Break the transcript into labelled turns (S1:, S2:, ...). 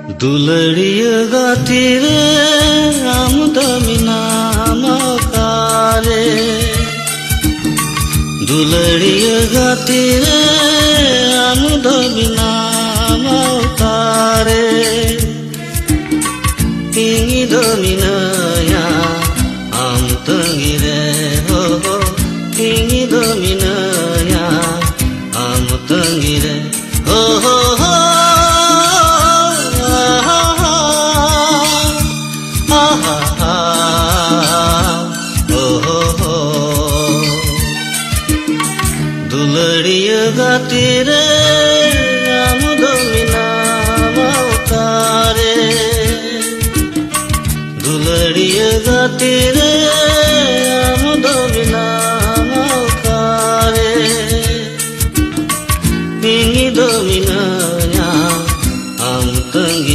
S1: दुलड़िया गाती रे आमदमिना मकारे दुलड़िया गाती रे आमदमिना मकारे इंगी दमिना या आम तंगी रे हो इंगी दमिना या आम तंगी रे हो हो दुलड़िया गाती रे आमदमिना मकारे दुलड़िया गाती रे